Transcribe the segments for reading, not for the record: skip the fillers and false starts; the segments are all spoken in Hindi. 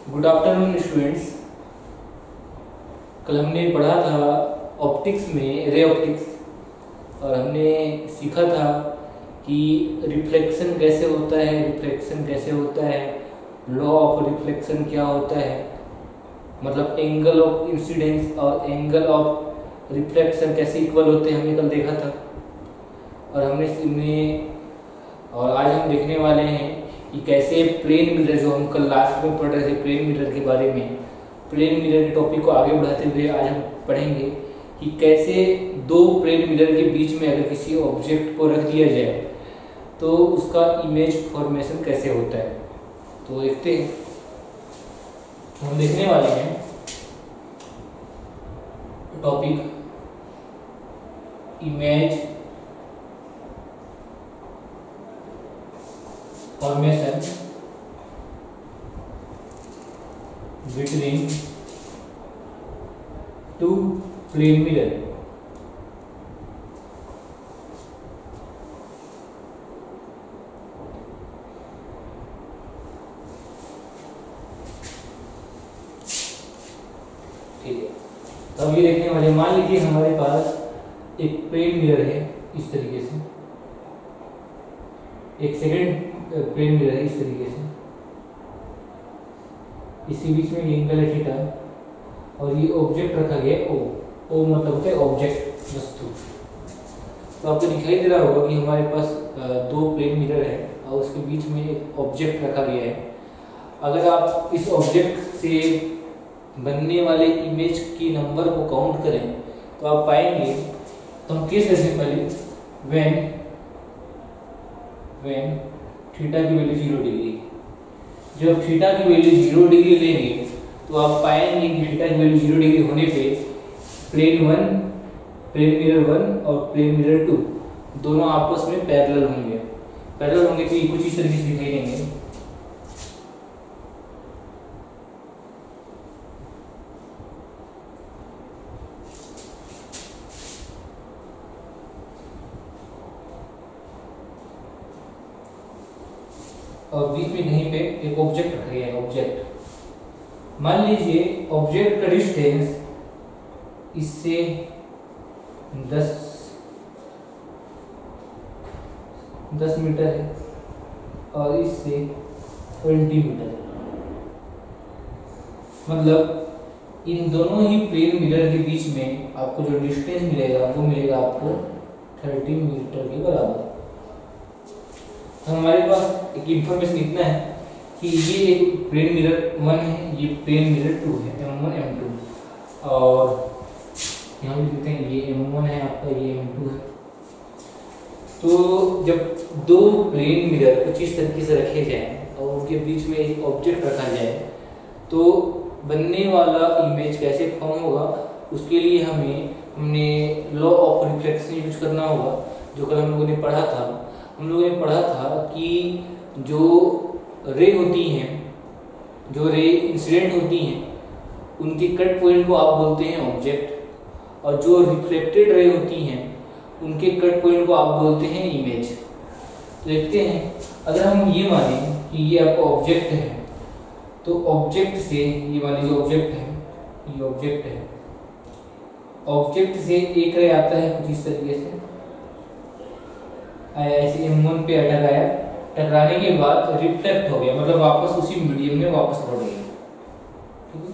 Good afternoon students. कल हमने पढ़ा था ऑप्टिक्स में रे ऑप्टिक्स, और हमने सीखा था कि रिफ्लेक्शन कैसे होता है, लॉ ऑफ रिफ्लेक्शन क्या होता है, मतलब एंगल ऑफ इंसिडेंस और एंगल ऑफ रिफ्लेक्शन कैसे इक्वल होते हैं, हमने कल देखा था। और आज हम देखने वाले हैं कि कैसे प्लेन मिरर, जो हम कल लास्ट में पढ़ रहे थे प्लेन मिरर के बारे में, प्लेन मिरर के टॉपिक को आगे बढ़ाते हुए आज हम पढ़ेंगे कि कैसे दो प्लेन मिरर के बीच में अगर किसी ऑब्जेक्ट को रख दिया जाए तो उसका इमेज फॉर्मेशन कैसे होता है। तो देखते हैं, हम देखने वाले हैं topic image formation between two plane mirror. ठीक है, तो अब ये देखने वाले, मान लीजिए हमारे पास एक प्लेन मिरर है इस तरीके से, एक सेकंड प्लेन मिरर है इस तरीके से, इसी बीच में एंगल है थीटा, और ये ऑब्जेक्ट रखा गया ओ मतलब होता है ऑब्जेक्ट, वस्तु। तो आपको दिखाई दे रहा होगा कि हमारे पास दो प्लेन मिरर है और उसके बीच में एक ऑब्जेक्ट रखा गया है। अगर आप इस ऑब्जेक्ट से बनने वाले इमेज की नंबर को काउंट करें तो आप पाएंगे, तो हम किस ऐसे पहले व्हेन थीटा की वैल्यू 0 डिग्री, जब थीटा की वैल्यू 0 डिग्री लेंगे तो आप पाएंगे कि थीटा की वैल्यू 0 डिग्री होने पे प्लेन मिरर 1 और प्लेन मिरर 2 दोनों आपस में पैरेलल होंगे। तो ये कुछ इस तरीके से दिखाई देंगे। और बीच में कहीं पे एक ऑब्जेक्ट रखा गया है, ऑब्जेक्ट। मान लीजिए ऑब्जेक्ट का डिस्टेंस इससे 10 मीटर है और इससे 20 मीटर है। मतलब इन दोनों ही प्लेन मिरर के बीच में आपको जो डिस्टेंस मिलेगा वो मिलेगा आपको 30 मीटर के बराबर। तो हमारे पास एक इंफॉर्मेशन इतना है कि ये एक प्लेन मिरर 1 है, ये प्लेन मिरर 2 है, M1 M2, और यहाँ भी लिखते हैं ये M1 है आपका, ये M2 है। तो जब दो प्लेन मिरर कुछ इस तरीके से रखे जाएं और उनके बीच में एक ऑब्जेक्ट रखा जाए तो बनने वाला इमेज कैसे फॉर्म होगा, उसके लिए हमने लॉ ऑफ रिफ्लेक्शन यूज करना होगा, जो कल हम लोगों ने पढ़ा था। हम लोगों ने पढ़ा था कि जो रे होती हैं, जो रे इंसिडेंट होती हैं, उनके कट पॉइंट को आप बोलते हैं ऑब्जेक्ट, और जो रिफ्लेक्टेड रे होती हैं उनके कट पॉइंट को आप बोलते हैं इमेज। देखते हैं, अगर हम ये मानें कि ये आपका ऑब्जेक्ट है, तो ऑब्जेक्ट से ये मान लीजिए ऑब्जेक्ट है, ये ऑब्जेक्ट है, ऑब्जेक्ट से एक रे आता है कुछ इस तरीके से आया, ऐसे M1 पे टकराया, टकराने के बाद रिफ्लेक्ट हो गया, मतलब वापस उसी मीडियम में वापस लौट गया। ठीक है,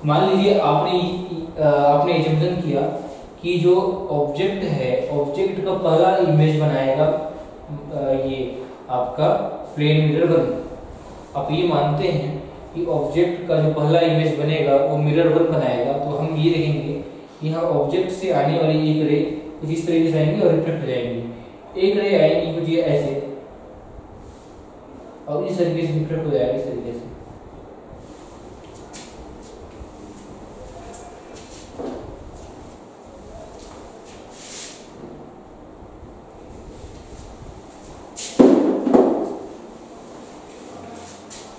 मान लीजिए आपने एजम्पशन किया कि जो ऑब्जेक्ट है, ऑब्जेक्ट का पहला इमेज बनाएगा ये आपका प्लेन मिरर 1। आप ये मानते हैं कि ऑब्जेक्ट का जो पहला इमेज बनेगा वो मिरर 1 बनाएगा। तो हम ये देखेंगे कि यहाँ ऑब्जेक्ट से आने वाली एक रे कुछ इस तरीके से आएंगी और रिफ्लेक्ट हो जाएंगी। एक रे आएगी कुछ ये ऐसे और इस तरीके से रिफ्लेक्ट हो जाएगा, इस तरीके से।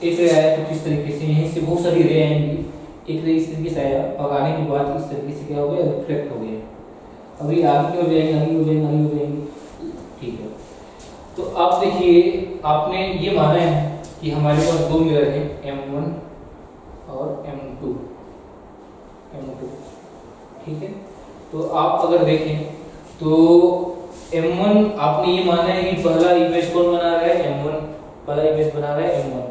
एक रे आया कुछ इस तरीके से, यहीं से बहुत सारी रे आएंगी, एक रे इस तरीके से आया और आने के बाद इस तरीके से क्या हो गया, रिफ्लेक्ट हो गया। अभी आगे हो जाएंगे। ठीक है, तो आप देखिए, आपने ये माना है कि हमारे पास दो मिरर हैं M1 और M2, ठीक है। तो आप अगर देखें तो M1 आपने ये माना है कि पहला इमेज कौन बना रहा है, M1 पहला इमेज बना रहा है M1।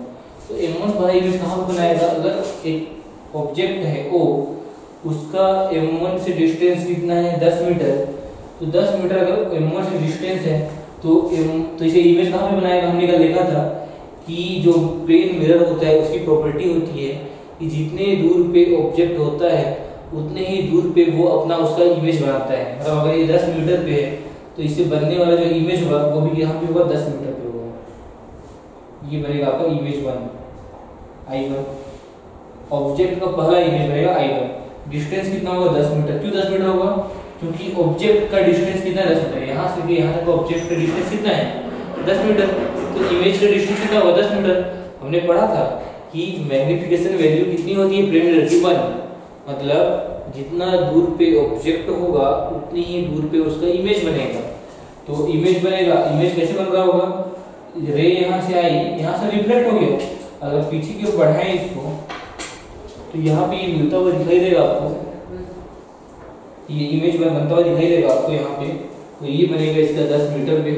तो M1 पहला इमेज कहाँ पर बनाएगा, अगर एक ऑब्जेक्ट है O, उसका M1 से डिस्टेंस कितना है 10 मीटर, तो 10 मीटर अगर M1 से डिस्टेंस है तो इसे इमेज कहाँ पे बनाएगा। हमने कल देखा था कि जो प्लेन मिरर होता है उसकी प्रॉपर्टी होती है कि जितने दूर पे ऑब्जेक्ट होता है उतने ही दूर पे वो अपना उसका इमेज बनाता है। मतलब अगर ये 10 मीटर पे है तो इससे बनने वाला जो इमेज होगा वो भी यहाँ पे होगा 10 मीटर पे होगा। ये बनेगा आपका इमेज 1 I1। ऑब्जेक्ट का पहला इमेज बनेगा I1। डिस्टेंस कितना होगा 10 मीटर। क्यों 10 मीटर होगा, क्योंकि ऑब्जेक्ट का डिस्टेंस कितना है 10 मीटर। यहाँ से यहाँ तक ऑब्जेक्ट का डिस्टेंस कितना है 10 मीटर, तो इमेज का डिस्टेंस कितना होगा 10 मीटर। हमने पढ़ा था कि मैग्निफिकेशन वैल्यू कितनी होती है प्लेन मिरर की 1, मतलब जितना दूर पे ऑब्जेक्ट होगा उतनी ही दूर पे उसका इमेज बनेगा। तो इमेज बनेगा, इमेज कैसे बन रहा होगा, रे यहाँ से आई, यहाँ से रिफ्लेक्ट हो गया। अगर पीछे की ओर बढ़ाएं इसको तो यहाँ पे ये मिलता हुआ दिखाई देगा आपको, ये इमेज बनता हुआ दिखाई देगा आपको यहाँ पे। तो ये बनेगा इसका 10 मीटर पे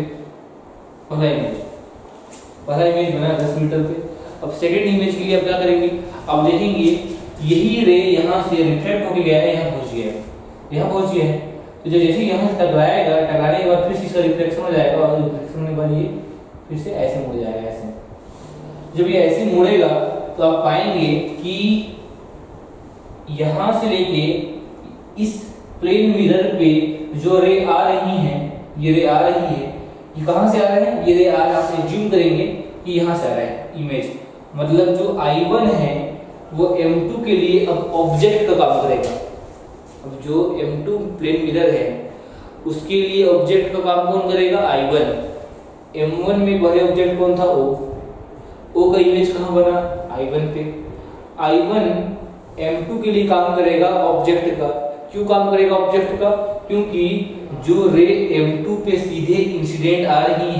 पहला इमेज बना 10 मीटर पे। अब सेकंड इमेज के लिए आप क्या करेंगे, आप देखेंगे यही रे यहाँ से रिफ्लेक्ट होके गया है, यहाँ पहुंच गया है। तो जैसे यहाँ से टकराएगा, टकराने के बाद फिर इसका रिफ्लेक्शन हो जाएगा और रिफ्लेक्शन होने के बाद ये फिर से ऐसे मुड़ जाएगा। ऐसे जब ये ऐसे मुड़ेगा तो आप पाएंगे कि यहाँ से लेके इस प्लेन मिरर पे जो रे आ रही है, ये रे आ रही है, ये कहाँ से आ रहा है, ये रे आ रहा है, आप ज्यूम करेंगे कि यहाँ से आ रहा है इमेज। मतलब जो I1 है वो M2 के लिए अब ऑब्जेक्ट का काम करेगा। अब जो M2 प्लेन मिरर है उसके लिए ऑब्जेक्ट का काम कौन करेगा, I1। M1 में पहले ऑब्जेक्ट कौन था, O का इमेज कहाँ बना, I1 पे। I1 M2 के लिए काम करेगा ऑब्जेक्ट का। क्यों काम करेगा ऑब्जेक्ट का, क्योंकि जो रे M2 पे सीधे इंसिडेंट आ रही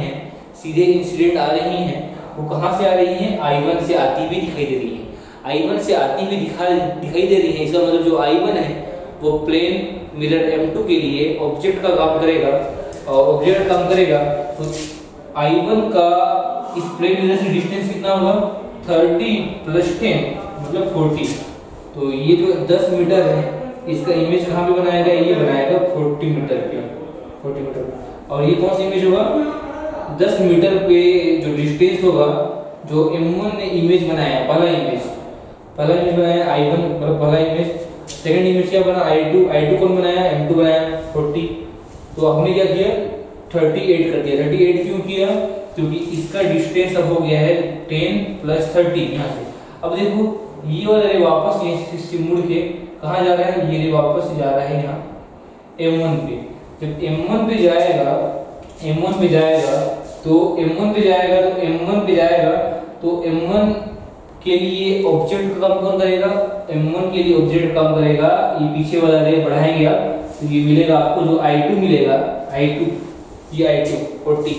हैं वो कहाँ से आ रही हैं, I1 से आती हुई दिखाई दे रही है। I1 से आती हुई दिखाई दे रही है, इसका मतलब जो I1 है वो प्लेन मिरर M2 के लिए ऑब्जेक्ट का काम करेगा। और ऑब्जेक्ट काम करेगा तो I1 का इस प्लेन मिरर से डिस्टेंस कितना होगा, 30 + 10 मतलब 40। तो ये जो 10 मीटर है इसका इमेज कहाँ पे बनाएगा, ये बनाएगा 40 मीटर पे। और ये कौन सा इमेज होगा, 10 मीटर पे जो डिस्टेंस होगा, जो M1 ने इमेज बनाया, पहला इमेज बनाया I1, मतलब पहला इमेज। सेकंड इमेज क्या बना, I2 कौन बनाया, M2 बनाया 40। तो हमने क्या किया 38 कर दिया। 38 क्यों किया, क्योंकि इसका डिस्टेंस अब हो गया है 10 + 30 यहाँ से। अब देखो ये वाला रे वापस ये मुड़ के कहाँ जा रहा है, ये रे वापस जा रहा है यहाँ M1 पे। जब M1 पे जाएगा तो M1 के लिए ऑब्जेक्ट का काम कौन करेगा, M1 के लिए ऑब्जेक्ट काम करेगा। ये पीछे वाला रे बढ़ाएंगे आप तो ये मिलेगा आपको जो I2 मिलेगा, ये I2 40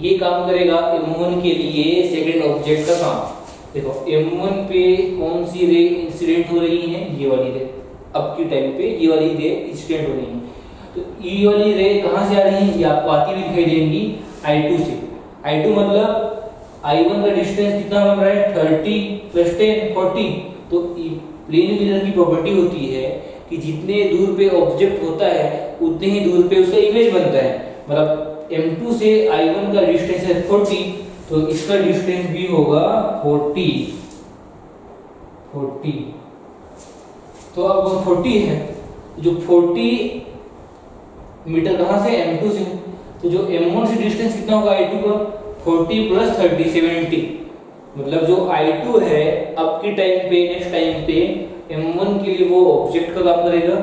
ये काम करेगा M1 के लिए सेकंड ऑब्जेक्ट का काम। देखो M1 पे कौन सी रे इंसिडेंट हो रही है, ये वाली रे। अब के टाइम पे ये वाली रे इंसिडेंट हो रही है। तो ये वाली रे कहाँ से आ रही है, ये आपको आती हुई दिखाई देंगी I2 से। I2 मतलब I1 का डिस्टेंस कितना बन रहा है, 30 + 10 40। तो प्लेन मिरर की प्रॉपर्टी होती है कि जितने दूर पे ऑब्जेक्ट होता है उतने ही दूर पे उसका इमेज बनता है। मतलब M2 से I1 का डिस्टेंस है 40, तो इसका डिस्टेंस भी होगा 40। तो अब 40 है, जो 40 मीटर कहाँ से, M2 से। तो जो M1 से डिस्टेंस कितना होगा I2 का, 40 + 30 70। मतलब जो I2 है अब के टाइम पे, नेक्स्ट टाइम पे M1 के लिए वो ऑब्जेक्ट का काम करेगा।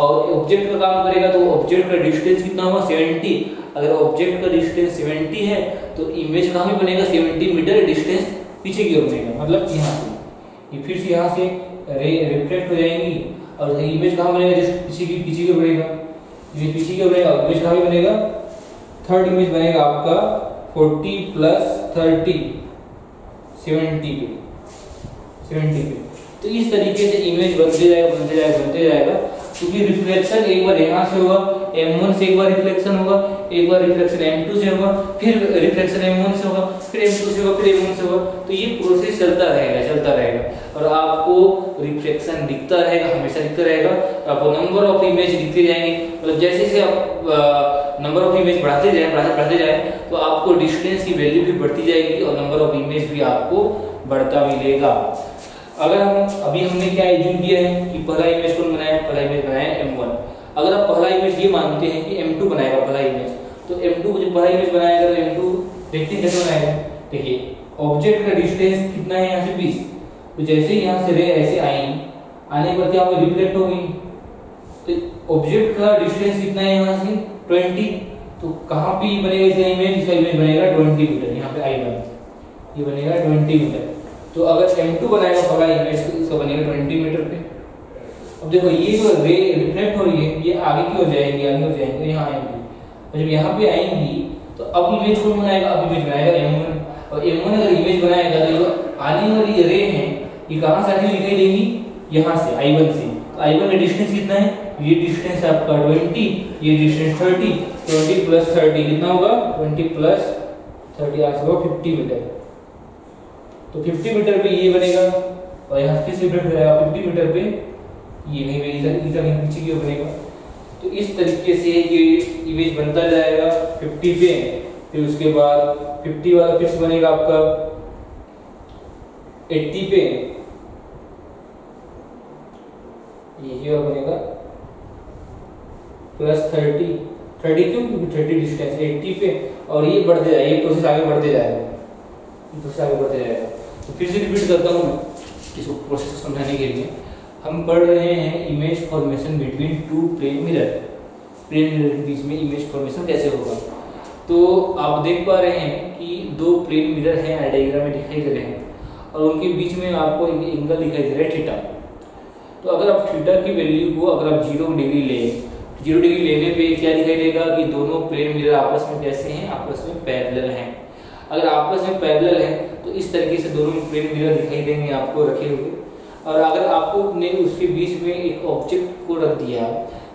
और ऑब्जेक्ट का काम करेगा तो ऑब्जेक्ट का डिस्टेंस कितना होगा, 70। अगर ऑब्जेक्ट का डिस्टेंस 70 है तो इमेज कहाँ पे बनेगा, 70 मीटर डिस्टेंस पीछे की ओर बनेगा। मतलब यहाँ से ये फिर से यहाँ से रे रिफ्लेक्ट हो जाएंगी और इमेज कहाँ बनेगा, जस्ट पीछे की ओर बनेगा। ये पीछे की ओर बनेगा, इमेज कहाँ पे बनेगा, थर्ड इमेज बनेगा आपका 40 + 30 70 पे। तो इस तरीके से इमेज बनते जाएगा क्योंकि रिफ्लेक्शन एक बार यहाँ से होगा, M1 से एक बार रिफ्लेक्शन होगा, एक बार रिफ्लेक्शन M2 से होगा, फिर रिफ्लेक्शन M1 से होगा, फिर M2 से होगा, फिर M1 से होगा। तो ये प्रोसेस चलता रहेगा और आपको रिफ्लेक्शन दिखता रहेगा, हमेशा दिखता रहेगा। आपको नंबर ऑफ इमेज दिखते जाएंगे, मतलब जैसे आप नंबर ऑफ इमेज बढ़ाते जाए तो आपको डिस्टेंस की वैल्यू भी बढ़ती जाएगी और नंबर ऑफ इमेज भी आपको बढ़ता मिलेगा। अगर हमने क्या एज्यूम किया है कि पहला इमेज कौन बनाया, पहला इमेज बनाया M1। अगर आप पहला इमेज ये मानते हैं कि M2 बनाएगा पहला इमेज, तो M2 को जब पहला इमेज बनाएगा तो M2 देखते हैं कैसे बनाएगा। देखिए ऑब्जेक्ट का डिस्टेंस कितना है यहाँ से 20, तो जैसे यहाँ से रे ऐसे आएंगी, आने पर क्या होगी, रिफ्लेक्ट होगी। तो ऑब्जेक्ट का डिस्टेंस कितना है यहाँ से 20, तो कहाँ पे बनेगा इसका इमेज बनेगा 20 मीटर, यहाँ पे I1 ये बनेगा 20 मीटर। तो अगर M2 बनाएगा पहला इमेज तो इसका बनेगा 20 मीटर पे। अब देखो ये जो रे रिफ्लेक्ट हो रही है ये आगे की हो जाएंगी, यहाँ आएंगी, और जब यहाँ पे आएंगी तो अब इमेज कौन बनाएगा, अब इमेज बनाएगा M1। और M1 अगर इमेज बनाएगा तो जो आने वाली रे है ये कहाँ से आती दिखाई देगी, यहाँ से I1 से। तो I1 का डिस्टेंस कितना है, ये डिस्टेंस आपका 20, ये डिस्टेंस 30, 20 प्लस 30 कितना होगा, 20 प्लस 30 आंसर होगा 50 मीटर। तो 50 मीटर पे ये बनेगा और यहाँ फिर से रिफ्लेक्ट हो जाएगा 50 मीटर पे, ये नहीं इधर पीछे की ओर बनेगा। तो इस तरीके से ये इमेज बनता जाएगा 50 पे, फिर उसके बाद 50 वाला फिर से बनेगा आपका 80 पे, ये बनेगा प्लस 30 क्यों, क्योंकि 30 डिस्टेंस 80 पे, और ये बढ़ते जाएगा, ये प्रोसेस आगे बढ़ते जाएगा। तो फिर से रिपीट करता हूँ मैं इसको प्रोसेस को समझाने के लिए। हम पढ़ रहे हैं image formation between two plane mirror के बीच में इमेज फॉर्मेशन कैसे होगा। तो आप देख पा रहे हैं कि दो प्लेन मिरर हैं, डायग्राम में दिखाई दे रहे हैं, और उनके बीच में आपको एंगल दिखाई दे रहा है थीटा। तो अगर आप थीटा की वैल्यू को अगर आप 0 डिग्री लें, 0 डिग्री लेने पे क्या दिखाई देगा कि दोनों प्लेन मिरर आपस में कैसे हैं, आपस में पैरेलल हैं। अगर आपस में पैरेलल हैं तो इस तरीके से दोनों प्लेन मिरर दिखाई देंगे आपको रखे हुए। और अगर आपको ने उसके बीच में एक ऑब्जेक्ट को रख दिया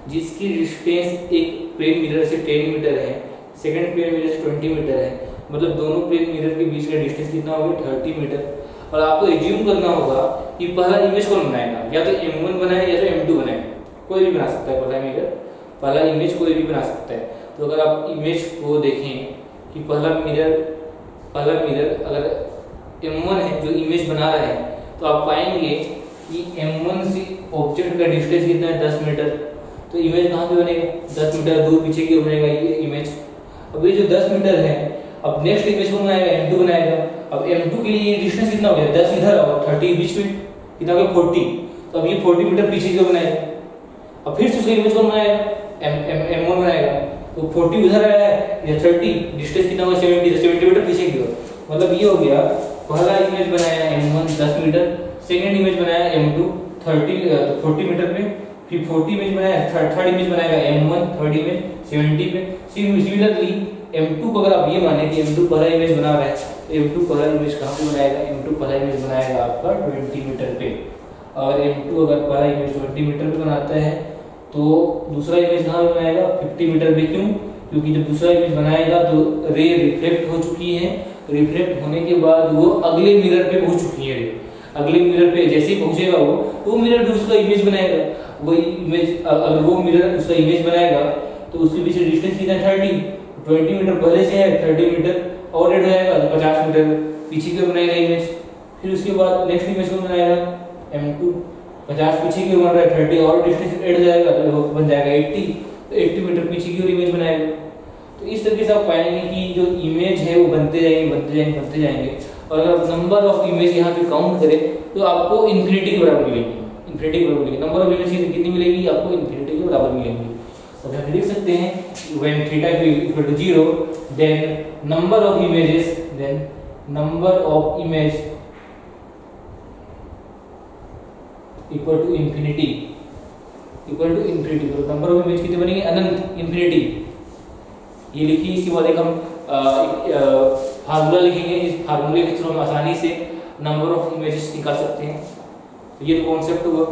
जिसकी डिस्टेंस एक प्लेन मिरर से 10 मीटर है, सेकंड प्लेन मिरर से 20 मीटर है, मतलब दोनों प्लेन मिरर के बीच का डिस्टेंस कितना होगा 30 मीटर। और आपको एज्यूम करना होगा कि पहला इमेज कौन बनाएगा, या तो M1 बनाए या तो M2 बनाए, कोई भी बना सकता है पहला इमेज कोई भी बना सकता है। तो अगर आप इमेज को देखें कि पहला मिरर अगर M1 है जो इमेज बना रहा है, तो आप पाएंगे कि M1 से ऑब्जेक्ट का डिस्टेंस कितना है 10 मीटर। तो इमेज कहाँ पे बनेगा, 10 मीटर दूर पीछे की ओर बनेगा ये इमेज। अब ये जो 10 मीटर है, अब नेक्स्ट इमेज कौन बनाएगा, M2 बनाएगा। अब M2 के लिए ये डिस्टेंस कितना हो गया, 10 इधर और 30 बीच में कितना हो गया 40। तो अब ये 40 मीटर पीछे की ओर बनाएगा। अब फिर से उसका इमेज कौन बनाएगा, M1 बनाएगा। तो 40 उधर आया है, ये 30 डिस्टेंस कितना होगा 70 मीटर पीछे की ओर। मतलब ये हो गया पहला इमेज बनाया M1 10 मीटर, सेकंड इमेज बनाया M2 40 मीटर पे, फिर 40 इमेज बनाया, थर्ड इमेज बनाएगा M1 थर्ड इमेज 70 पे। सिमिलरली M2 को अगर आप ये माने कि M2 पहला इमेज बना रहा है, तो M2 पहला इमेज कहाँ पे बनाएगा, M2 पहला इमेज बनाएगा आपका 20 मीटर पे। और M2 अगर पहला इमेज 20 मीटर पे बनाता है तो दूसरा इमेज कहाँ पे बनाएगा 50 मीटर पे। क्यों, क्योंकि जब दूसरा इमेज बनाएगा तो रे रिफ्लेक्ट हो चुकी है, रिफ्लेक्ट होने के बाद वो अगले मिरर पे पहुंच चुकी है। अगले मिरर पे जैसे ही पहुंचेगा वो, तो मिरर भी उसका इमेज बनाएगा। वही इमेज अगर वो मिरर उसका इमेज बनाएगा तो उसके पीछे डिस्टेंस कितना है 20 मीटर पहले से है, 30 मीटर और ऐड हो जाएगा तो 50 मीटर पीछे की ओर बनाएगा इमेज। फिर उसके बाद नेक्स्ट इमेज को बनाएगा M2, 50 पीछे की ओर बन रहा है, 30 और डिस्टेंस ऐड हो जाएगा तो बन जाएगा 80 मीटर पीछे की ओर इमेज बनाएगा। तो इस तरीके से आप पाएंगे कि जो इमेज है वो बनते जाएंगे। और अगर नंबर ऑफ इमेज यहाँ पे काउंट करें तो आपको इन्फिनिटी के बराबर मिलेगी। नंबर ऑफ इमेज कितनी मिलेगी आपको, इन्फिनिटी के बराबर मिलेंगी। तो हम लिख सकते हैं when theta equal to 0 then number of image equal to infinity. तो नंबर ऑफ इमेज कितने बनेंगे, अनंत, इन्फिनिटी। ये लिखिए। इसके बाद एक हम फार्मूला लिखेंगे। इस फार्मूले के थ्रू हम आसानी से नंबर ऑफ इमेजेस निकाल सकते हैं। तो ये तो कॉन्सेप्ट हुआ।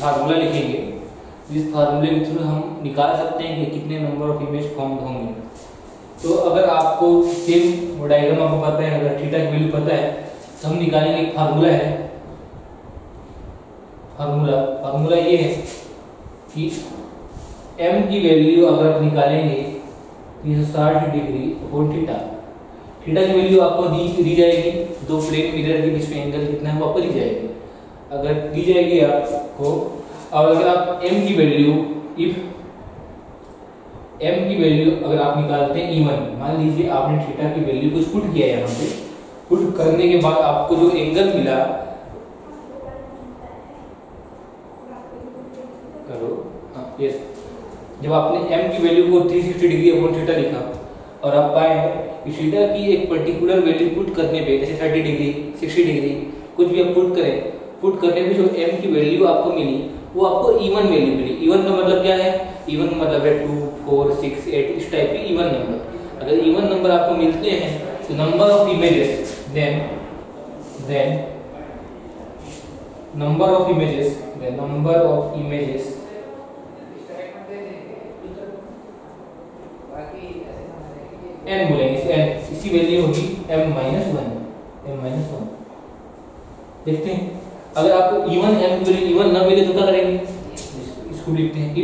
फार्मूला लिखेंगे, जिस फार्मूले के थ्रू हम निकाल सकते हैं कि कितने नंबर ऑफ इमेज फॉर्म होंगे। तो अगर आपको सेम डायग्राम आपको पता है, अगर थीटा की वैल्यू पता है तो हम निकालेंगे। एक फार्मूला है, फार्मूला ये है कि m की वैल्यू अगर आप निकालेंगे 360 डिग्री अपॉन थीटा। थीटा की वैल्यू आपको दी जाएगी, दो प्लेन मिरर के बीच में एंगल कितना है वो आपको दी जाएगी, अगर दी जाएगी आपको। और अगर आप m की वैल्यू अगर आप निकालते हैं इवन, मान लीजिए आपने थीटा की वैल्यू कुछ पुट किया है, यहाँ पे पुट करने के बाद आपको जो एंगल मिला, करो हाँ यस, जब आपने m की वैल्यू को 360 डिग्री अपॉन थीटा लिखा और आप पाए कि थीटा की एक पर्टिकुलर वैल्यू पुट करने पे, जैसे 30 डिग्री 60 डिग्री कुछ भी आप पुट करने पे जो m की वैल्यू आपको मिली वो आपको इवन वैल्यू मिली। इवन का मतलब क्या है? इवन का मतलब है 2, 4, 6, 8 इस टाइप के इवन नंबर। अगर इवन नंबर आपको मिलते हैं तो number of images then number of images n बोलेंगे, n इसकी वैल्यू होगी m-1। देखते हैं अगर आपको इवन m की वैल्यू इवन ना मिले तो क्या करेंगे? इसको लिखते हैं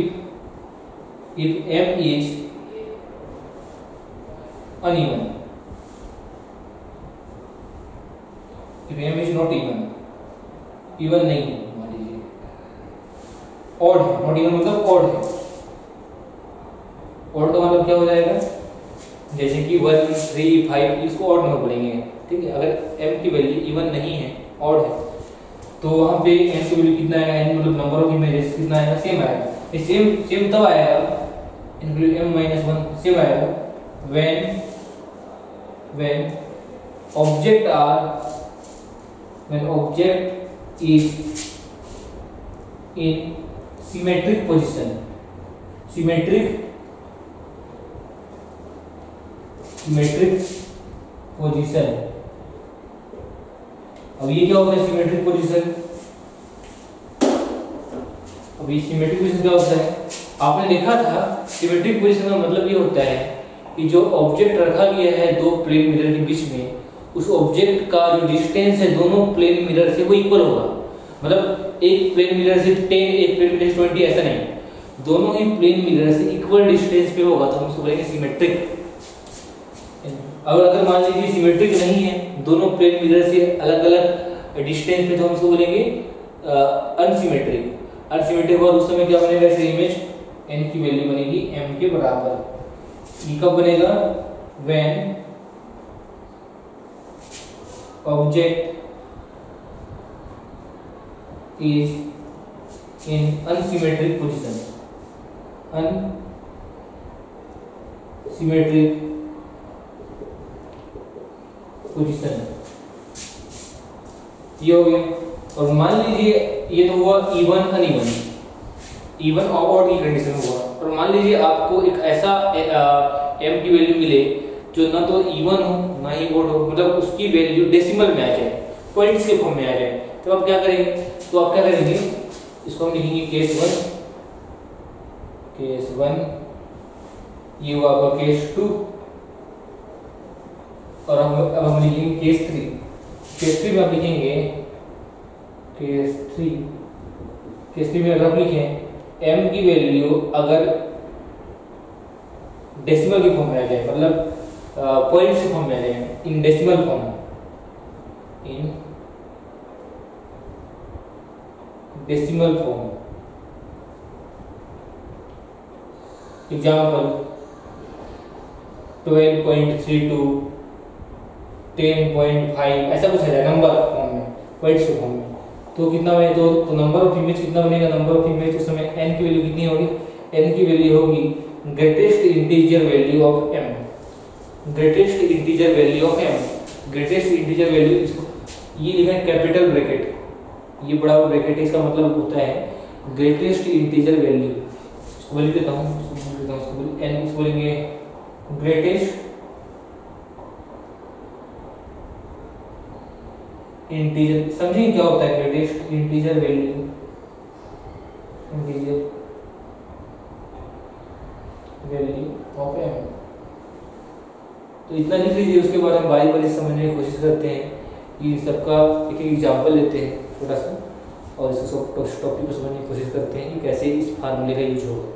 if m is uneven, if m is not even नहीं है, मान लीजिए ऑड है, नॉट इवन मतलब ऑड है। ऑड का मतलब क्या हो जाएगा? जैसे कि 1, 3, 5 इसको ऑड नंबर बोलेंगे, ठीक है। अगर m की वैल्यू इवन नहीं है, ऑड है, तो वहां पे n की वैल्यू कितना आएगा? n मतलब नंबर ऑफ इमेजेस कितना आएगा? सेम आएगा। ये सेम तब आएगा n की वैल्यू m-1 सेम आएगा when object is in symmetric position। symmetric position. अब ये क्या होता है सिमेट्रिक पोजीशन? अब ये सिमेट्रिक पोजीशन क्या होता है? आपने देखा था सिमेट्रिक पोजीशन का मतलब ये होता है कि जो ऑब्जेक्ट रखा गया है दो प्लेन मिरर के बीच में, उस ऑब्जेक्ट का जो डिस्टेंस है दोनों प्लेन मिरर से वो इक्वल होगा। मतलब एक प्लेन मिरर से 10, एक प्लेन मिरर से 20 ऐसा नहीं, दोनों ही प्लेन मिरर से इक्वल डिस्टेंस पे होगा तो हम उसको बोलेंगे सिमेट्रिक। अगर मान लीजिए सिमेट्रिक नहीं है, दोनों प्लेन मिरर से अलग अलग डिस्टेंस पे, तो हम इसको बोलेंगे अनसिमेट्रिक। अनसिमेट्रिक और उस समय क्या बनेगा? ऐसे इमेज n की वैल्यू बनेगी m के बराबर। ये कब बनेगा? When object is in unsymmetric position. Unsymmetric position ये हो गया। और मान लीजिए ये तो हुआ इवन अनइवन, इवन और ऑड की कंडीशन हुआ। और मान लीजिए आपको एक ऐसा m की वैल्यू मिले जो ना तो इवन हो ना ही ऑड हो, मतलब उसकी वैल्यू डेसिमल में आ जाए, पॉइंट्स के फॉर्म में आ जाए, तो आप क्या करेंगे? इसको हम लिखेंगे केस 1, ये हुआ आपका केस 2, और अब हम लिखेंगे केस 3। केस 3 में आप लिखेंगे केस 3 में अगर आप लिखें m की वैल्यू अगर डेसिमल की फॉर्म में आ जाए, मतलब पॉइंट की फॉर्म में आ जाए, इन डेसिमल फॉर्म, एग्जाम्पल 12.32, 10.5 ऐसा कुछ आ जाए नंबर फॉर्म में, पॉइंट्स के फॉर्म में। तो कितना बने? तो नंबर ऑफ इमेज कितना बनेगा? नंबर ऑफ इमेज उस समय n की वैल्यू कितनी होगी? n की वैल्यू होगी greatest integer value of m। Greatest integer value of m, greatest integer value, ये लिखा है कैपिटल ब्रैकेट, ये बड़ा ब्रैकेट है, इसका मतलब होता है ग्रेटेस्ट इंटीजर वैल्यू। इसको बोल देता हूँ, इसको बोलेंगे ग्रेटेस्ट इंटीजर। समझिए क्या होता है greatest integer value? Integer value of m। तो इतना लिख लीजिए, उसके बाद हम बारी बारी समझने की कोशिश करते हैं कि सबका एक एग्जाम्पल लेते हैं छोटा सा, और इस टॉपिक को समझने की कोशिश करते हैं कि कैसे इस फार्मूले का यूज होगा।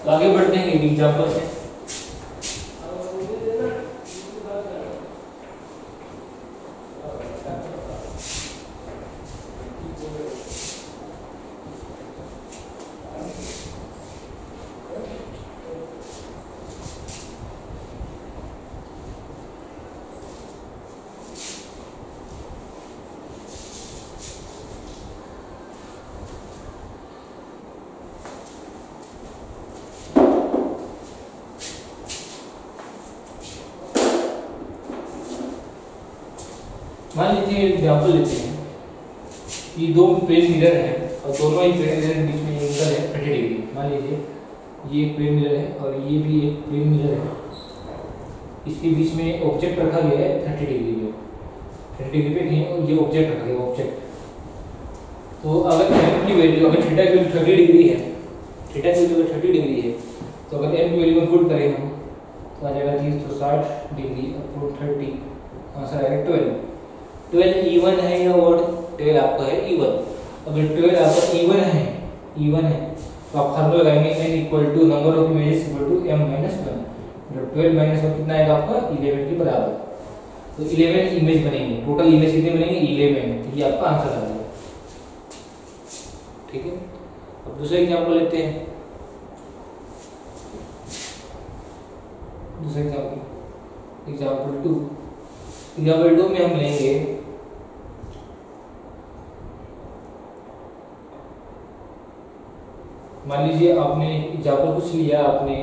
तो आगे बढ़ते हैं एक एग्जाम्पल से। मान लीजिए एग्जाम्पल लेते हैं कि दो प्लेन मिरर है और दोनों ही प्लेन मिरर के बीच में एंगल है 30 डिग्री। मान लीजिए ये एक प्लेन मिरर है और ये भी एक प्लेन मिरर है, इसके बीच में ऑब्जेक्ट रखा गया है 30 डिग्री पे, 30 डिग्री पे कहीं और ये ऑब्जेक्ट रखा गया ऑब्जेक्ट। तो अगर m की वैल्यू, अगर थीटा की वैल्यू 30 डिग्री है, थीटा की वैल्यू 30 डिग्री है, तो अगर m की वैल्यू को पुट करें हम तो आ जाएगा 30 तो 60 डिग्री अपॉन 30, आंसर आएगा 12। 12 इवन है या ऑड? 12 आपका है इवन। अगर 12 आपका इवन है तो आप फार्मूला लगाएंगे n equal to number of images equal to m minus 1। जो 12 माइनस 1 कितना आएगा आपका 11 के बराबर। तो 11 इमेज बनेंगे, टोटल इमेज कितने बनेंगे 11। ये आपका आंसर आ जाएगा। ठीक है, अब दूसरा एग्जांपल लेते हैं। दूसरा एग्जाम्पल 2 में हम लेंगे मान लीजिए आपने एग्जाम्पल कुछ लिया आपने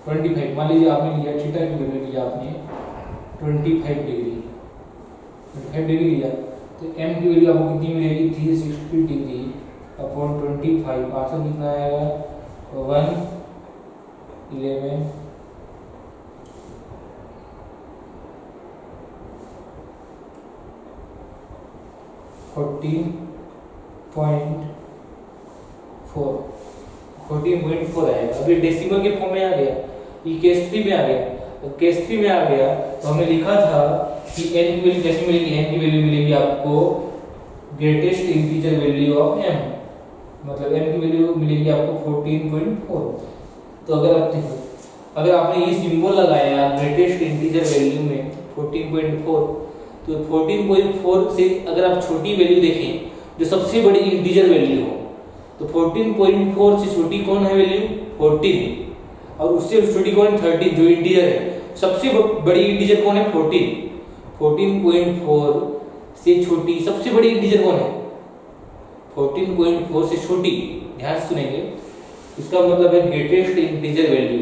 25, मान लीजिए आपने लिया थीटा की वैल्यू लिया आपने 25 डिग्री लिया, तो m की वैल्यू आपको कितनी मिलेगी 360 डिग्री अपॉन 25, आंसर कितना आएगा 111 14.4 आएगा। अभी डेसिमल के फॉर्म में आ गया, ये केस 3 में आ गया। तो केस 3 में आ गया तो हमने लिखा था कि n की वैल्यू कैसे मिलेगी, n की वैल्यू मिलेगी आपको greatest integer value of m, मतलब m की वैल्यू मिलेगी आपको 14.4। तो अगर आपने ये सिंबल लगाया ग्रेटेस्ट इंटीजर वैल्यू में 14.4, तो 14.4 से अगर आप छोटी वैल्यू देखें जो सबसे बड़ी इंटीजर वैल्यू हो, तो 14.4 से छोटी कौन है वैल्यू 14, और उससे छोटी कौन 13 जो इंटीजर है। सबसे बड़ी इंटीजर कौन है 14, 14.4 से छोटी सबसे बड़ी इंटीजर कौन है 14.4 से छोटी, ध्यान से सुनेंगे, इसका मतलब है ग्रेटेस्ट इंटीजर वैल्यू।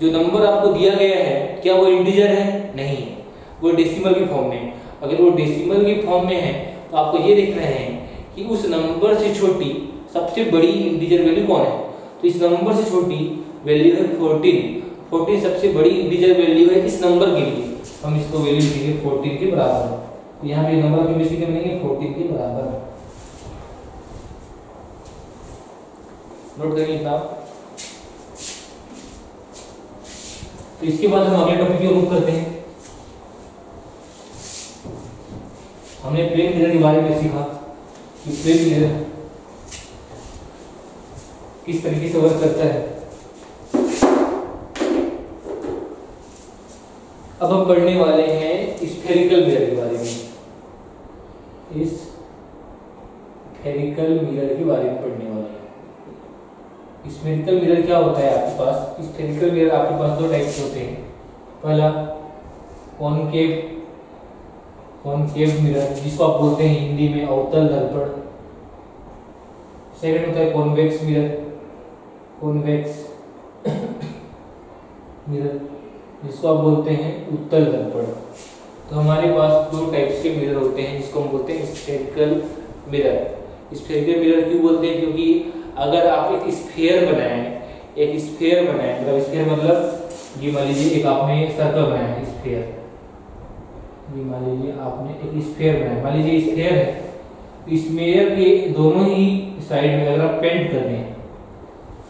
जो नंबर आपको दिया गया है क्या वो इंटीजर है, नहीं, वो डेसिमल की फॉर्म में। अगर वो डेसिमल की फॉर्म में है तो आपको ये देखना है कि उस नंबर से छोटी सबसे बड़ी इंटीजर वैल्यू कौन है। तो इस नंबर से छोटी वैल्यू है 14 सबसे बड़ी इंटीजर वैल्यू है इस नंबर के लिए, हम इसको वैल्यू देंगे 14 के बराबर है। तो यहाँ पे नंबर की वैल्यू कितनी बनेगी 14 के बराबर है। नोट करिए साहब। तो इसके बाद हम अगले टॉपिक को मूव करते हैं। हमने प्लेन मिरर के बारे में सीखा कि प्लेन मिरर किस तरीके से वर्क करता है। अब हम पढ़ने वाले हैं स्फेरिकल मिरर के बारे में। स्फेरिकल मिरर के बारे में पढ़ने वाले हैं। स्फेरिकल मिरर क्या होता है आपके पास, स्फेरिकल मिरर आपके पास दो टाइप के होते हैं। पहला कॉनकेव मिरर जिसको आप बोलते हैं हिंदी में अवतल दर्पण। सेकंड होता है कॉन्वेक्स मिरर जिसको आप बोलते हैं उत्तल दर्पण। तो हमारे पास दो टाइप्स के मिरर होते हैं जिसको हम बोलते हैं स्फेरिकल मिरर। स्फेरिकल मिरर क्यों बोलते हैं, क्योंकि अगर आप एक स्फीयर बनाएं मतलब स्फीयर मतलब ये मान लीजिए एक आपने सर्कल बनाया है स्फीयर, ये मान लीजिए आपने एक स्फीयर बनाया, मान लीजिए स्फीयर है, स्फीयर के दोनों ही साइड में अगर आप पेंट कर दें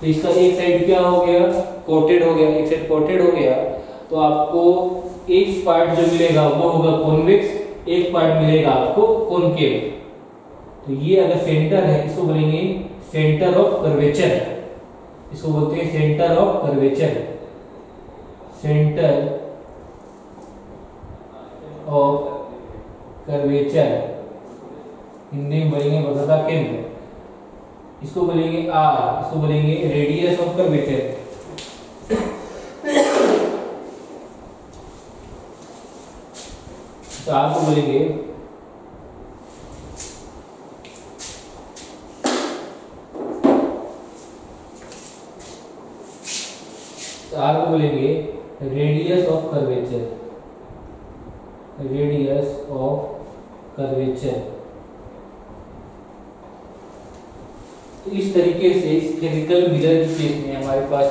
तो इसका एक साइड क्या हो गया कोटेड हो गया, एक साइड कोटेड हो गया, तो आपको एक पार्ट जो मिलेगा वो होगा कॉन्वेक्स, एक पार्ट मिलेगा आपको कॉनकेव। तो ये अगर सेंटर है इसको बोलेंगे सेंटर ऑफ कर्वेचर, इसको बोलते हैं centre of curvature, centre of curvature, Hindi में बोलेंगे वक्रता केंद्र, इसको बोलेंगे आर, इसको बोलेंगे रेडियस ऑफ कर्वेचर। तो आर को बोलेंगे रेडियस ऑफ कर्वेचर, तो इस तरीके से स्फेरिकल मिरर के केस में हमारे पास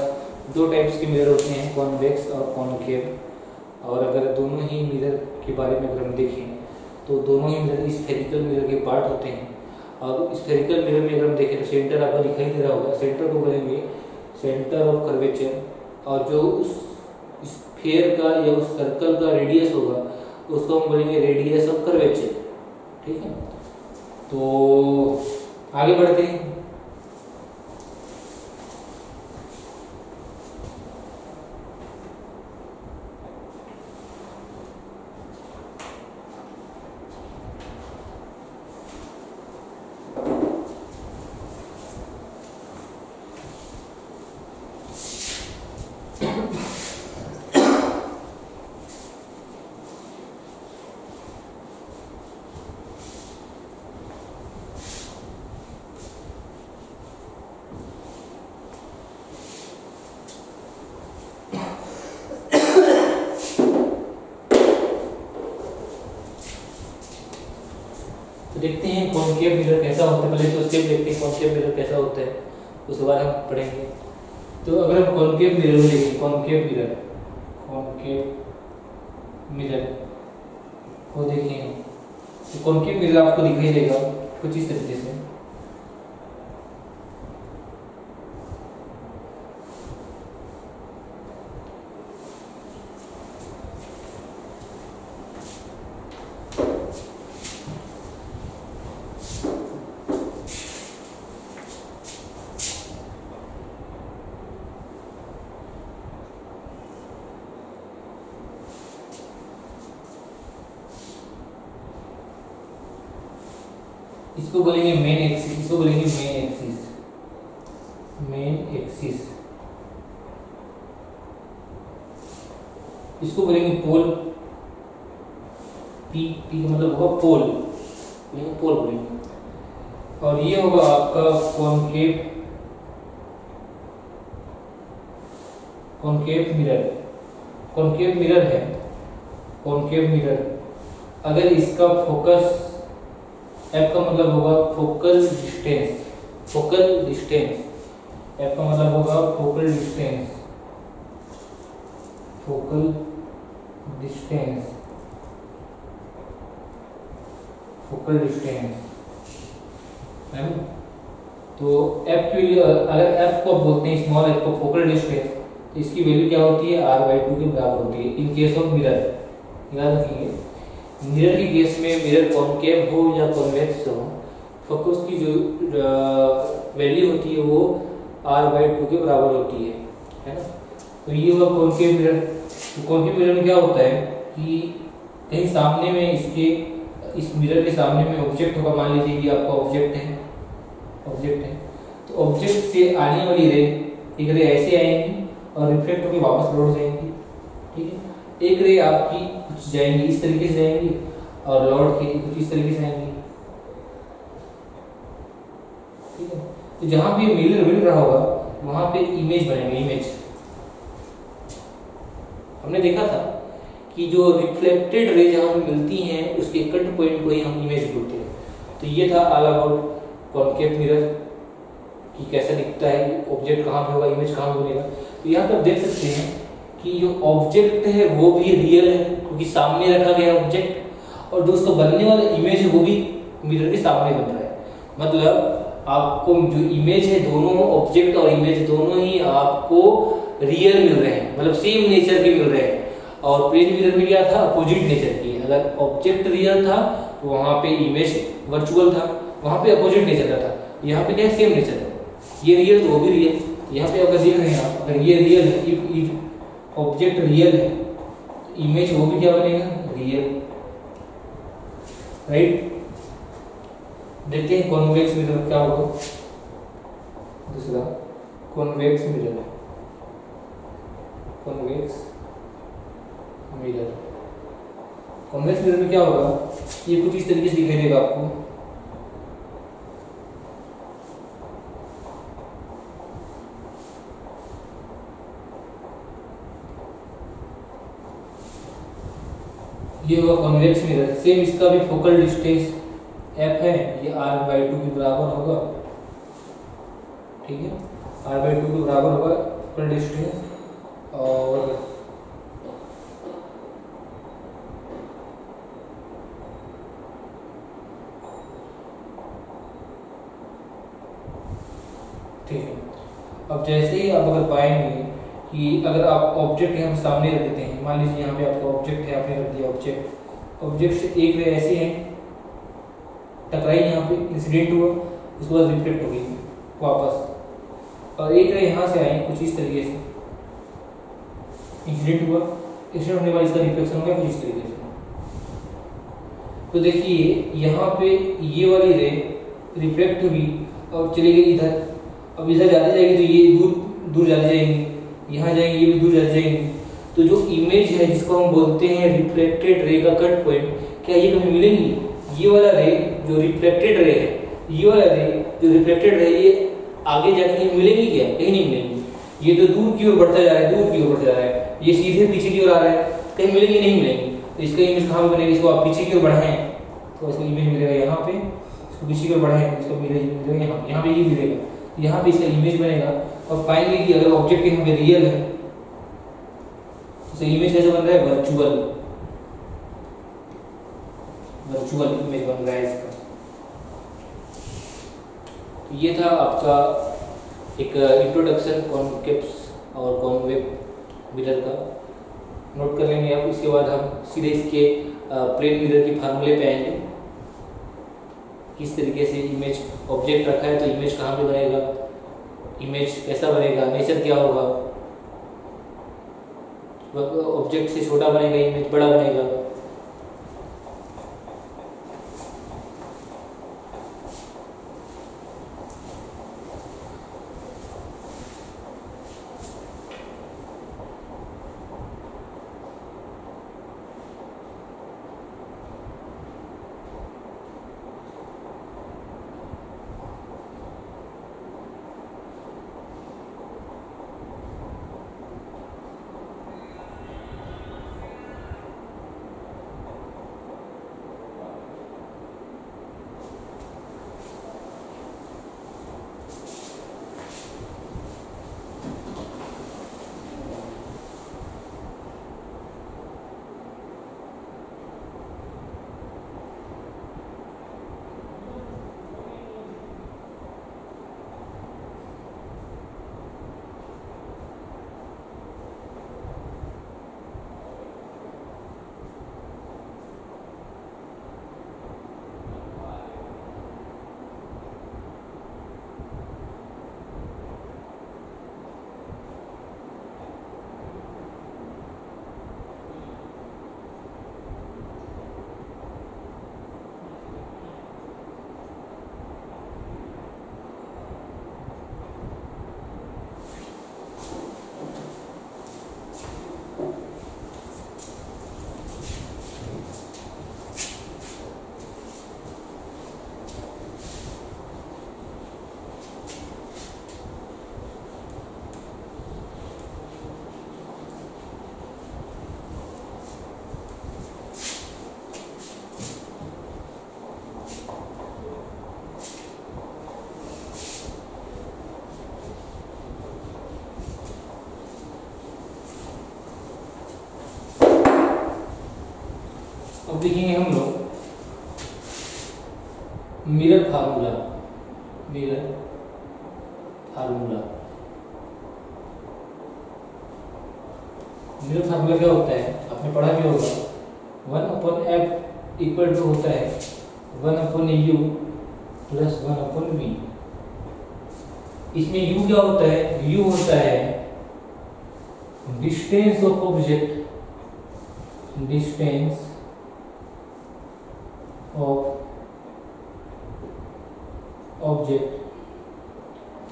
दो टाइप्स के मिरर होते हैं, कॉन्वेक्स और कॉनकेव। और अगर दोनों ही मिरर के बारे में अगर हम देखें तो दोनों ही मिरर स्फेरिकल मिरर के पार्ट होते हैं। और स्फेरिकल मिरर में अगर हम देखें तो सेंटर आपको दिखाई दे रहा होगा, सेंटर को बोलेंगे सेंटर ऑफ कर्वेचर, और जो उस स्फीयर का या उस सर्कल का रेडियस होगा उसको हम बोलेंगे रेडियस ऑफ कर्वेचर। ठीक है, तो आगे बढ़ते हैं। तो देखते हैं कॉनकेव मिरर कैसा होता है। पहले तो स्टेप देखते हैं कॉनकेव मिरर कैसा होता है, उसके बाद हम पढ़ेंगे। तो अगर हम कॉनकेव मिरर देखें, कॉनकेव मिरर को देखें तो कॉनकेव मिरर आपको दिखाई देगा कुछ इस तरीके से। इसको बोलेंगे मेन एक्सिस, इसको बोलेंगे मेन एक्सिस, इसको बोलेंगे पोल, पी का मतलब होगा पोल, पोल बोलेंगे। और ये होगा आपका कॉनकेव मिरर है। कॉनकेव मिरर अगर इसका फोकस, F का मतलब होगा फोकल डिस्टेंस, F का मतलब होगा फोकल डिस्टेंस, है ना। तो F के लिए अगर F को बोलते हैं स्मॉल f को फोकल डिस्टेंस, तो इसकी वैल्यू क्या होती है, r/2 के बराबर होती है इन केस ऑफ मिरर। याद रखिए मिरर के केस में मिरर कॉनकेव हो या कॉन्वेक्स हो, फोकस की जो वैल्यू होती है वो r/2 के बराबर होती है ना। तो ये हुआ कॉनकेव मिरर। तो कॉनकेव मिरर में क्या होता है कि कहीं सामने में इसके, इस मिरर के सामने में ऑब्जेक्ट होगा। मान लीजिए ये आपका ऑब्जेक्ट है, तो ऑब्जेक्ट से आने वाली रे, एक रे ऐसे आएंगी और रिफ्लेक्ट होकर वापस लौट जाएंगी, ठीक है। एक रे आपकी कुछ जाएंगी इस तरीके से जाएंगी और लौट के कुछ इस तरीके से आएंगी, ठीक है। तो जहां पे मिरर मिल रहा होगा वहां पे इमेज बनेंगे। हमने देखा था कि जो रिफ्लेक्टेड रे जहां मिलती हैं उसके कट पॉइंट को ही हम इमेज बोलते हैं। तो ये था ऑल अबाउट कॉनकेव मिरर कि कैसा दिखता है, ऑब्जेक्ट कहाँ पे होगा, इमेज कहाँ पे बनेगा। तो यहाँ पे आप देख सकते हैं कि जो ऑब्जेक्ट है वो भी रियल है क्योंकि सामने रखा गया ऑब्जेक्ट, और जो उसको बनने वाला इमेज है वो भी मिरर के सामने बन रहा है। मतलब आपको जो इमेज है, दोनों ऑब्जेक्ट और इमेज दोनों ही आपको रियल मिल रहे हैं, मतलब सेम नेचर के मिल रहे हैं। और प्लेन मिरर में क्या था, अपोजिट नेचर की। अगर ऑब्जेक्ट रियल था तो वहां पे इमेज वर्चुअल था, वहां पे अपोजिट नेचर का था। यहाँ पे क्या सेम नेचर है, ये रियल तो वो भी रियल। यहाँ पे अगर देख रहे हैं आप, अगर ये रियल है, ऑब्जेक्ट रियल है, इमेज वो भी क्या बनेगा, रियल, राइट। देखते हैं कॉन्वेक्स मिरर क्या होगा। दूसरा कॉन्वेक्स मिरर, कॉन्वेक्स मिरर में क्या होगा, ये कुछ इस तरीके से दिखाई देगा आपको। ये होगा कॉन्वेक्स मिरर। सेम इसका भी फोकल डिस्टेंस f है, ये r/2 के बराबर होगा, ठीक है। r/2 के बराबर होगा फोकल डिस्टेंस। और ठीक है, अब जैसे ही आप अगर पाएंगे कि अगर आप ऑब्जेक्ट यहाँ सामने रख देते हैं, मान लीजिए यहाँ पे आपका ऑब्जेक्ट है, आपने रख दिया ऑब्जेक्ट से एक रे ऐसे है, टकराई, यहाँ पे इंसिडेंट हुआ, उसके बाद रिफ्लेक्ट हो गई वापस, और एक रे यहाँ से आई कुछ इस तरीके से, इंसिडेंट हुआ, इंसिडेंट होने के बाद इसका रिफ्लेक्शन हो गया कुछ इस तरीके से। तो देखिए यहाँ पे ये वाली रे रिफ्लेक्ट हुई और चली गई इधर। अब इधर जाती जाएगी तो ये दूर जाती जाएंगी, यहाँ जाएंगे ये भी दूर जाती जाएंगी। तो जो इमेज है जिसको हम बोलते हैं रिफ्लेक्टेड रे का कट पॉइंट, क्या ये कभी मिलेंगी? ये वाला रे जो रिफ्लेक्टेड रे है, ये वाला रे जो रिफ्लेक्टेड रे, ये आगे जाके कहीं मिलेंगी क्या? कहीं नहीं मिलेंगी। ये तो दूर की ओर बढ़ता जा रहा है, दूर की ओर बढ़ता जा रहा है, ये सीधे पीछे की ओर आ रहा है, कहीं मिलेंगी नहीं मिलेंगी। तो इसका इमेज कहाँ बनेगी? इसको आप पीछे की ओर बढ़ाएं तो इसको इमेज मिलेगा यहाँ पे, इसको किसी को बढ़ाएंगे इसको मिलेगा यहाँ पे ये मिलेगा, यहाँ पे इसका इमेज बनेगा। और फाइनली कि अगर ऑब्जेक्ट यहाँ पे रियल है तो इमेज कैसे बन रहा है, वर्चुअल इमेज बन रहा है इसका। तो ये था आपका एक इंट्रोडक्शन कॉन्केप्स और कॉन्वेव मिरर का, नोट कर लेंगे आप। इसके बाद हम सीधे इसके प्लेन मिरर की फार्मूले पे आएंगे, किस तरीके से इमेज ऑब्जेक्ट रखा है तो इमेज कहाँ पे बनेगा, इमेज कैसा बनेगा, नेचर क्या होगा, ऑब्जेक्ट से छोटा बनेगा इमेज बड़ा बनेगा। अब देखेंगे हम लोग मिरर फार्मूला। मिरर फार्मूला क्या होता है, आपने पढ़ा भी होगा, 1/f इक्वल टू होता है 1/u प्लस 1/v। इसमें u क्या होता है, u होता है distance of object, distance of object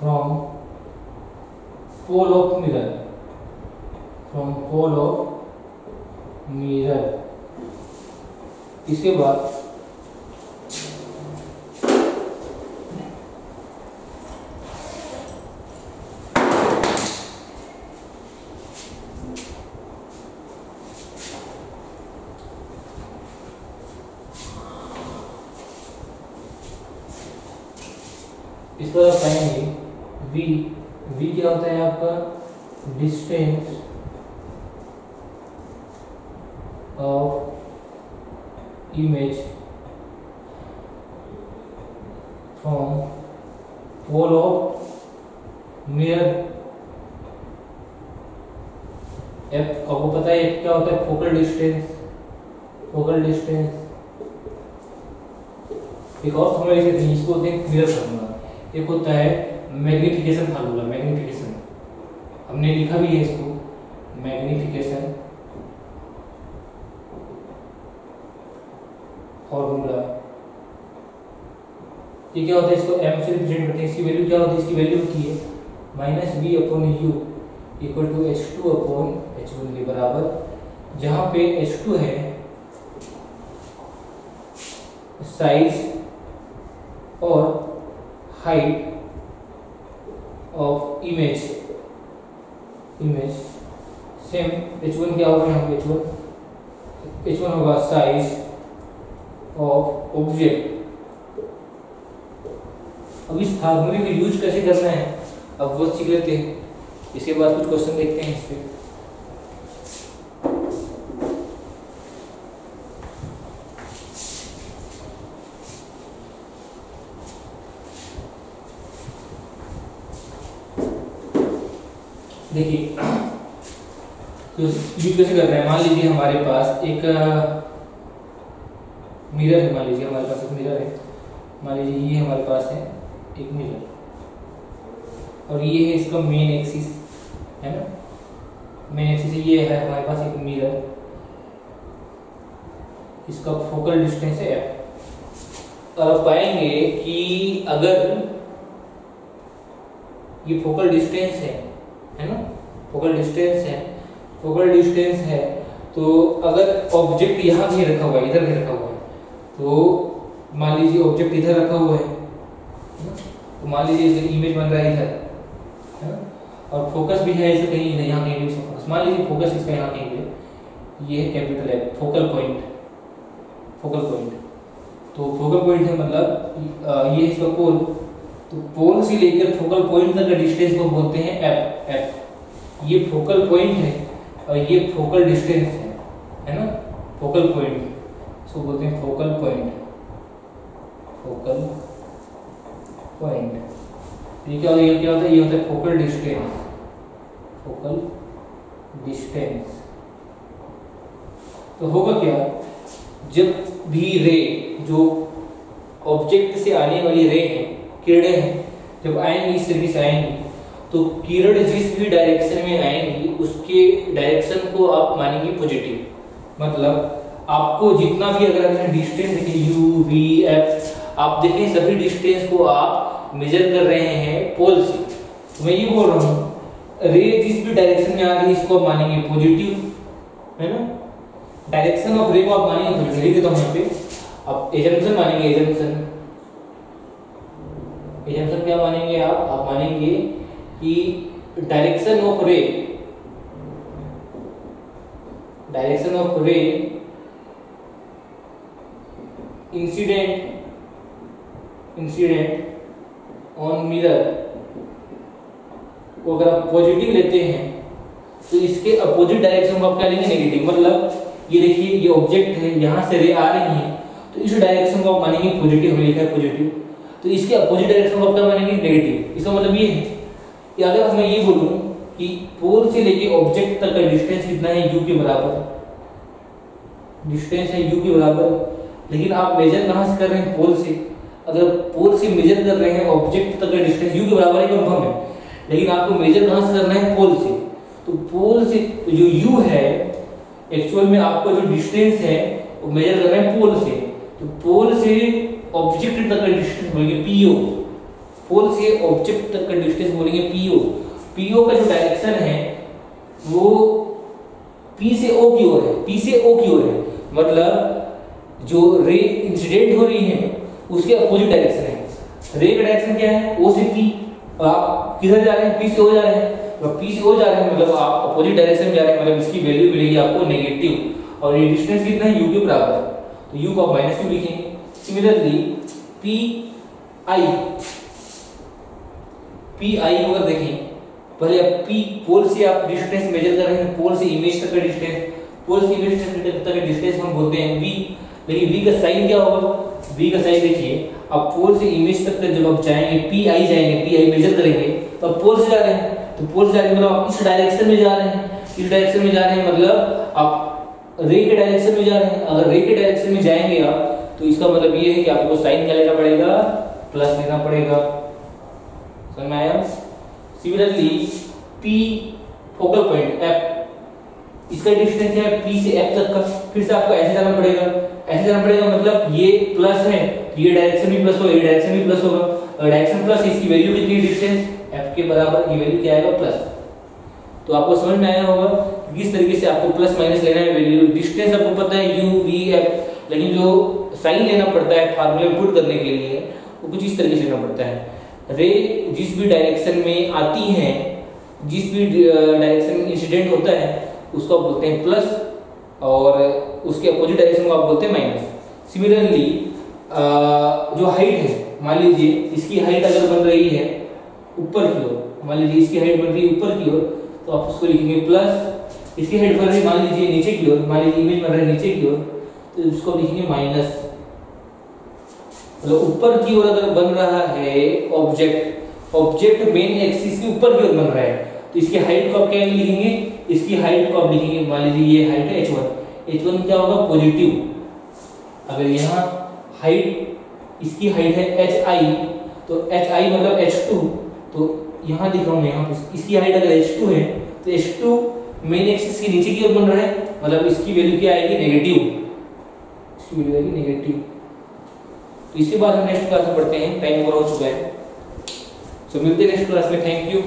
from pole of mirror, इसके बाद इसको आप पाएंगे v क्या होता है आपका, distance of image from pole of mirror. f आपको पता है क्या होता है, फोकल डिस्टेंस। एक और फॉर्मूला लिखते हैं, इसको होते हैं मिरर फार्मूला। एक होता है मैग्निफिकेशन फार्मूला, मैग्निफिकेशन हमने लिखा भी है इसको, मैग्निफिकेशन फॉर्मूला। ये क्या होता है, इसको m से रिप्रेजेंट करते हैं। इसकी वैल्यू क्या होती है, इसकी वैल्यू होती है -v/u इक्वल टू h2/h1 के बराबर, जहां पे h2 है साइज और height of image. Same h1 क्या होगा, यहाँ पे h1 होगा साइज ऑफ ऑब्जेक्ट। अब इस फार्मूले को यूज कैसे करना है अब वो सीख लेते हैं, इसके बाद कुछ क्वेश्चन देखते हैं इस पे। देखिए तो यूज कैसे करना है। मान लीजिए हमारे पास एक मिरर है, मान लीजिए हमारे पास एक मिरर है, मान लीजिए ये हमारे पास है एक मिरर, और ये है इसका मेन एक्सिस, है ना, मेन एक्सिस ये है हमारे पास एक मिरर, इसका फोकल डिस्टेंस है f। और आप पाएंगे कि अगर ये फोकल डिस्टेंस है ना, फोकल डिस्टेंस है, तो अगर ऑब्जेक्ट यहाँ भी रखा हुआ है, इधर भी रखा हुआ है, तो मान लीजिए ऑब्जेक्ट इधर रखा हुआ है, तो मान लीजिए इमेज बन रहा है इधर, है ना, और फोकस भी है ऐसे कहीं यहाँ कहीं भी फोकस, मान लीजिए फोकस इसका यहाँ कहीं पे, ये है कैपिटल है फोकल पॉइंट। तो फोकल पॉइंट है मतलब ये इसका पोल, तो पोल से लेकर फोकल पॉइंट तक का डिस्टेंस को बोलते हैं एफ। ये फोकल पॉइंट है और ये फोकल डिस्टेंस है ना, फोकल पॉइंट, इसको बोलते हैं फोकल पॉइंट। ये क्या होता है, ये होता है फोकल डिस्टेंस। तो होगा क्या, जब भी रे, जो ऑब्जेक्ट से आने वाली रे है, किरणें हैं, जब आएंगी इस तरीके से आएंगी, तो किरण जिस भी डायरेक्शन में आएंगी उसके डायरेक्शन को आप मानेंगे पॉजिटिव। मतलब आपको जितना भी अगर हमने डिस्टेंस देखे u v f, आप देखें सभी डिस्टेंस को आप मेजर कर रहे हैं पोल से। तो मैं ये बोल रहा हूँ रे जिस भी डायरेक्शन में आ रही है इसको आप मानेंगे पॉजिटिव, है ना, डायरेक्शन ऑफ रे को आप मानेंगे पॉजिटिव। लिख देता हूँ यहाँ पे, आप एजम्पशन मानेंगे, एजम्पशन क्या मानेंगे आप मानेंगे कि direction of ray incident on mirror को अगर आप पॉजिटिव लेते हैं तो इसके अपोजिट डायरेक्शन को आप क्या लेंगे, नेगेटिव। मतलब ये देखिए ये ऑब्जेक्ट है, यहाँ से रे आ रही है, तो इस डायरेक्शन को आप मानेंगे पॉजिटिव, हमने लिखा है पॉजिटिव, तो इसके अपोजिट डायरेक्शन को आप क्या मानेंगे, नेगेटिव। इसका मतलब ये है कि अगर मैं ये बोलूं कि पोल से लेके ऑब्जेक्ट तक का डिस्टेंस कितना है, u के बराबर, डिस्टेंस है u के बराबर, लेकिन आप मेजर कहां से कर रहे हैं, पोल से। अगर पोल से मेजर कर रहे हैं ऑब्जेक्ट तक का डिस्टेंस u के बराबर है, कंफर्म है, लेकिन आपको मेजर कहां से करना है, पोल से। तो पोल से जो u है, एक्चुअल में आपको जो डिस्टेंस है वो मेजर कर रहे हैं पोल से, तो पोल से ऑब्जेक्ट तक का डिस्टेंस बोलेंगे PO, पोल से ऑब्जेक्ट तक का डिस्टेंस बोलेंगे PO। PO का जो डायरेक्शन है वो P से O की ओर है, मतलब जो रे इंसिडेंट हो रही है उसके अपोजिट डायरेक्शन है। रे का डायरेक्शन क्या है, O से P, और आप किधर जा रहे हैं, P से O जा रहे हैं, तो P से O जा रहे हैं मतलब आप अपोजिट डायरेक्शन में जा रहे हैं, मतलब इसकी वैल्यू मिलेगी आपको नेगेटिव, और ये डिस्टेंस कितना है, u के बराबर है, तो u को आप -2 लिखेंगे। सिमिलरली PI को अगर देखें, पहले आप P पोल से आप डिस्टेंस मेजर कर रहे हैं, पोल से इमेज तक का डिस्टेंस, पोल से इमेज तक का डिस्टेंस हम बोलते हैं V, लेकिन V का साइन क्या होगा, V का साइन देखिए, आप पोल से इमेज तक जब आप जाएंगे, PI मेजर करेंगे, तो आप पोल से जा रहे हैं, तो पोल से जाने मतलब आप इस डायरेक्शन में जा रहे हैं, मतलब आप रे के डायरेक्शन में जा रहे हैं। अगर रे के डायरेक्शन में जाएंगे आप, तो इसका मतलब ये है कि आपको साइन क्या लेना पड़ेगा, प्लस लेना पड़ेगा, समझ में आया। Similarly P focal point F, इसका डिस्टेंस क्या है, P से F तक का, फिर से आपको ऐसे जाना पड़ेगा, मतलब ये प्लस है तो ये डायरेक्शन भी प्लस होगा, ये डायरेक्शन भी प्लस होगा, और डायरेक्शन प्लस, इसकी वैल्यू कितनी, डिस्टेंस F के बराबर, ये वैल्यू क्या आएगा, प्लस। तो आपको समझ में आया होगा किस तरीके से आपको प्लस माइनस लेना है वैल्यू। डिस्टेंस आपको पता है u v f, लेकिन जो साइन लेना पड़ता है फार्मूले पुट करने के लिए वो कुछ इस तरीके से लेना पड़ता है। रे जिस भी डायरेक्शन में आती हैं, जिस भी डायरेक्शन में इंसिडेंट होता है उसको आप बोलते हैं प्लस, और उसके अपोजिट डायरेक्शन को आप बोलते हैं माइनस। सिमिलरली जो हाइट है, मान लीजिए इसकी हाइट अगर बन रही है ऊपर की ओर, मान लीजिए इसकी हाइट बन रही है ऊपर की ओर, तो आप उसको लिखेंगे प्लस। इसकी हाइट बन रही है मान लीजिए नीचे की ओर, मान लीजिए इमेज बन रहा है नीचे की ओर, तो इसको लिखेंगे माइनस। मतलब ऊपर की ओर अगर बन रहा है ऑब्जेक्ट मेन एक्सिस के ऊपर की ओर बन रहा है, तो इसकी हाइट को आप क्या लिखेंगे, इसकी हाइट को आप लिखेंगे, मान लीजिए ये हाइट है h1 क्या होगा पॉजिटिव। अगर यहाँ हाइट, इसकी हाइट है hi, तो hi मतलब h2, तो यहाँ दिख रहा हूँ मैं, यहाँ इसकी हाइट अगर h2 है तो h2 मेन एक्सिस के नीचे की ओर बन रहा है, मतलब इसकी वैल्यू क्या आएगी नेगेटिव, इसकी वैल्यू आएगी नेगेटिव। तो इसके बाद हम नेक्स्ट क्लास में पढ़ते हैं, टाइम पूरा हो चुका है। सो मिलते हैं नेक्स्ट क्लास में, थैंक यू।